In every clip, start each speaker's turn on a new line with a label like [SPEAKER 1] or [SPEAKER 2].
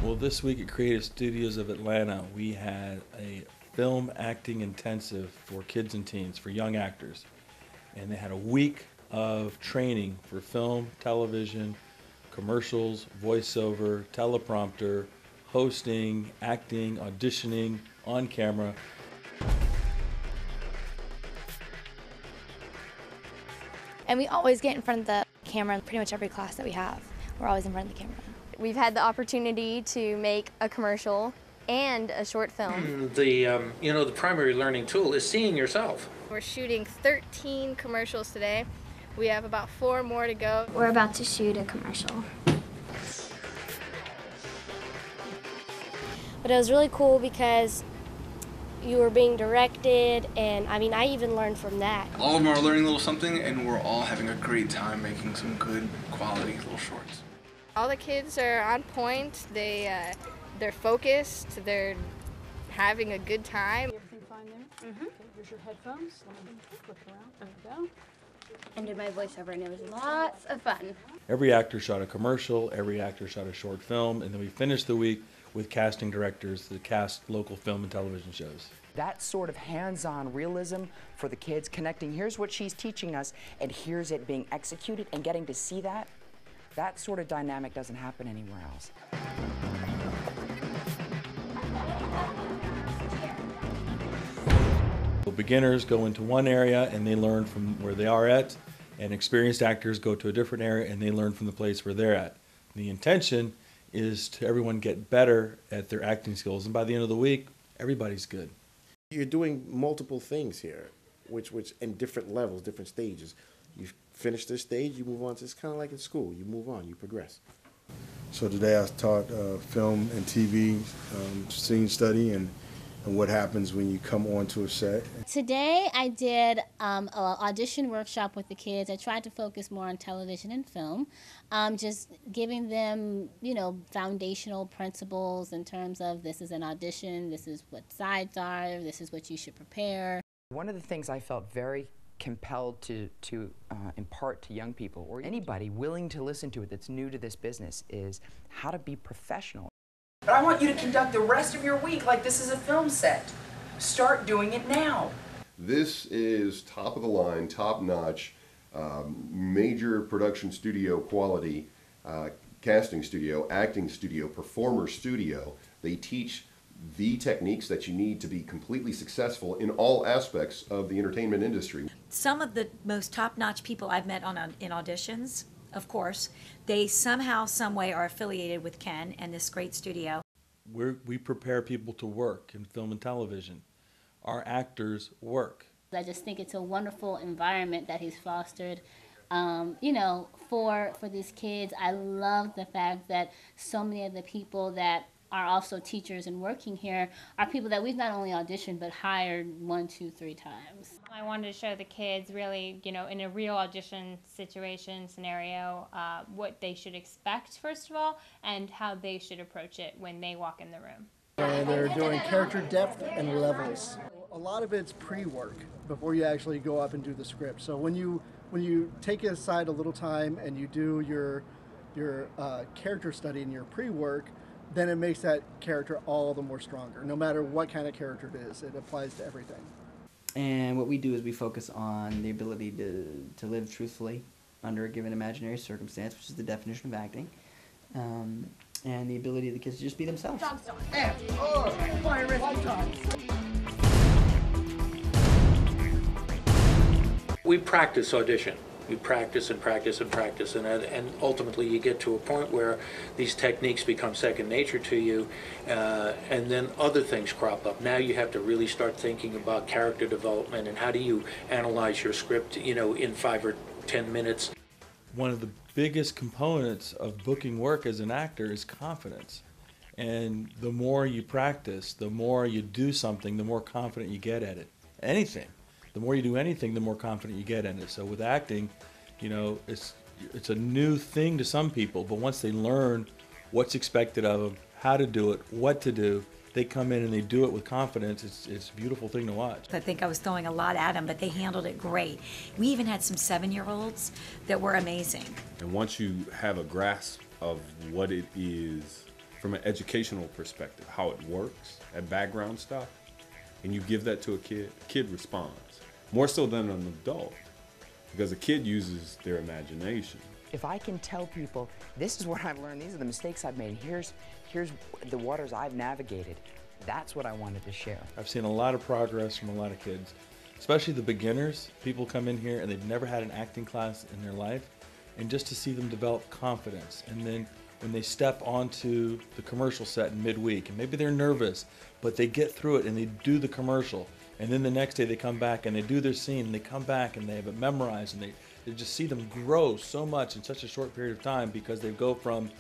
[SPEAKER 1] Well, this week at Creative Studios of Atlanta, we had a film acting intensive for kids and teens, for young actors. And they had a week of training for film, television, commercials, voiceover, teleprompter, hosting, acting, auditioning, on camera.
[SPEAKER 2] And we always get in front of the camera in pretty much every class that we have. We're always in front of the camera.
[SPEAKER 3] We've had the opportunity to make a commercial and a short film.
[SPEAKER 4] The primary learning tool is seeing yourself.
[SPEAKER 5] We're shooting 13 commercials today. We have about 4 more to go.
[SPEAKER 6] We're about to shoot a commercial.
[SPEAKER 7] But it was really cool because you were being directed, and I even learned from that.
[SPEAKER 8] All of them are learning a little something, and we're all having a great time making some good quality little shorts.
[SPEAKER 5] All the kids are on point. They're focused. They're having a good time.
[SPEAKER 9] Everything fine there? Okay, here's your headphones. Let me flip it around. There we go.
[SPEAKER 6] And did my voiceover, and it was lots of fun.
[SPEAKER 1] Every actor shot a commercial, every actor shot a short film, and then we finished the week with casting directors that cast local film and television shows.
[SPEAKER 10] That sort of hands-on realism for the kids, connecting, here's what she's teaching us, and here's it being executed, and getting to see that sort of dynamic doesn't happen anywhere else.
[SPEAKER 1] Beginners go into one area and they learn from where they are at, and experienced actors go to a different area and they learn from the place where they're at. The intention is to everyone get better at their acting skills, and by the end of the week, everybody's good.
[SPEAKER 11] You're doing multiple things here, which in different levels, different stages. You finish this stage, you move on to, it's kind of like in school. You move on, you progress.
[SPEAKER 12] So today I taught film and TV, scene study, and what happens when you come onto a set.
[SPEAKER 13] Today I did an audition workshop with the kids. I tried to focus more on television and film, just giving them, foundational principles in terms of this is an audition, this is what sides are, this is what you should prepare.
[SPEAKER 10] One of the things I felt very compelled to impart to young people, or anybody willing to listen to it that's new to this business, is how to be professional.
[SPEAKER 14] But I want you to conduct the rest of your week like this is a film set. Start doing it now.
[SPEAKER 15] This is top of the line, top notch, major production studio quality, casting studio, acting studio, performer studio. They teach the techniques that you need to be completely successful in all aspects of the entertainment industry.
[SPEAKER 16] Some of the most top-notch people I've met in auditions, of course, they somehow, some way are affiliated with Ken and this great studio.
[SPEAKER 1] We prepare people to work in film and television. Our actors work.
[SPEAKER 13] I just think it's a wonderful environment that he's fostered, for these kids. I love the fact that so many of the people that are also teachers and working here are people that we've not only auditioned but hired 1, 2, 3 times.
[SPEAKER 17] I wanted to show the kids really, in a real audition situation, scenario, what they should expect, first of all, and how they should approach it when they walk in the room.
[SPEAKER 18] They're doing character depth and levels. A lot of it's pre-work before you actually go up and do the script. So when you take it aside a little time and you do your character study and your pre-work, then it makes that character all the more stronger. No matter what kind of character it is, it applies to everything.
[SPEAKER 19] And what we do is we focus on the ability to live truthfully under a given imaginary circumstance, which is the definition of acting, and the ability of the kids to just be themselves.
[SPEAKER 4] We practice audition. We practice and practice and practice, and ultimately you get to a point where these techniques become second nature to you, and then other things crop up. Now you have to really start thinking about character development and how do you analyze your script, in 5 or 10 minutes.
[SPEAKER 1] One of the biggest components of booking work as an actor is confidence. And the more you practice, the more you do something, the more confident you get at it. Anything. The more you do anything, the more confident you get in it. So with acting, it's a new thing to some people, but once they learn what's expected of them, how to do it, what to do, they come in and they do it with confidence. It's a beautiful thing to watch.
[SPEAKER 16] I think I was throwing a lot at them, but they handled it great. We even had some 7-year-olds that were amazing.
[SPEAKER 20] And once you have a grasp of what it is from an educational perspective, how it works, that background stuff, and you give that to a kid responds. More so than an adult, because a kid uses their imagination.
[SPEAKER 10] If I can tell people, this is what I've learned, these are the mistakes I've made, here's the waters I've navigated, that's what I wanted to share.
[SPEAKER 1] I've seen a lot of progress from a lot of kids, especially the beginners. People come in here and they've never had an acting class in their life, and just to see them develop confidence. And then when they step onto the commercial set in midweek, and maybe they're nervous, but they get through it and they do the commercial. And then the next day they come back and they do their scene and they come back and they have it memorized, and they just see them grow so much in such a short period of time, because they go from,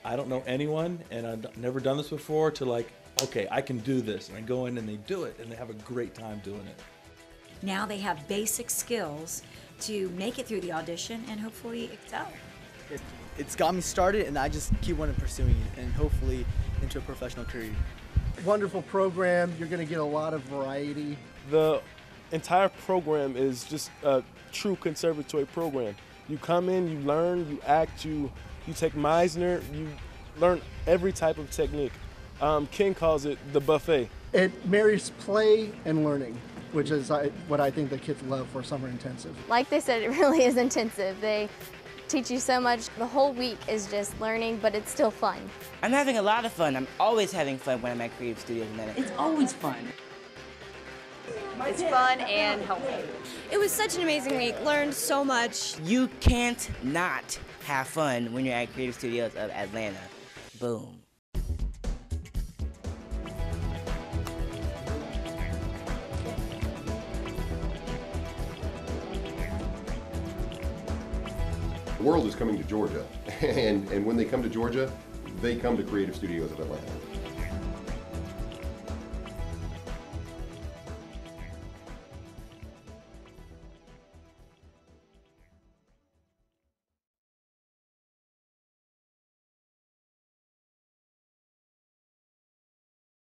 [SPEAKER 1] I don't know anyone and I've never done this before, to like, okay, I can do this. And they go in and they do it and they have a great time doing it.
[SPEAKER 16] Now they have basic skills to make it through the audition and hopefully excel.
[SPEAKER 21] It's got me started, and I just keep wanting pursuing it and hopefully into a professional career.
[SPEAKER 18] Wonderful program. You're going to get a lot of variety.
[SPEAKER 22] The entire program is just a true conservatory program. You come in, you learn, you act, you take Meisner, you learn every type of technique. Ken calls it the buffet.
[SPEAKER 18] It marries play and learning, which is what I think the kids love for summer intensive.
[SPEAKER 3] Like they said, it really is intensive. They teach you so much. The whole week is just learning, but it's still fun.
[SPEAKER 23] I'm having a lot of fun. I'm always having fun when I'm at Creative Studios Atlanta.
[SPEAKER 24] It's always fun.
[SPEAKER 25] It's fun and helpful.
[SPEAKER 23] It was such an amazing week. Learned so much. You can't not have fun when you're at Creative Studios of Atlanta. Boom.
[SPEAKER 15] The world is coming to Georgia, and when they come to Georgia, they come to Creative Studios of Atlanta.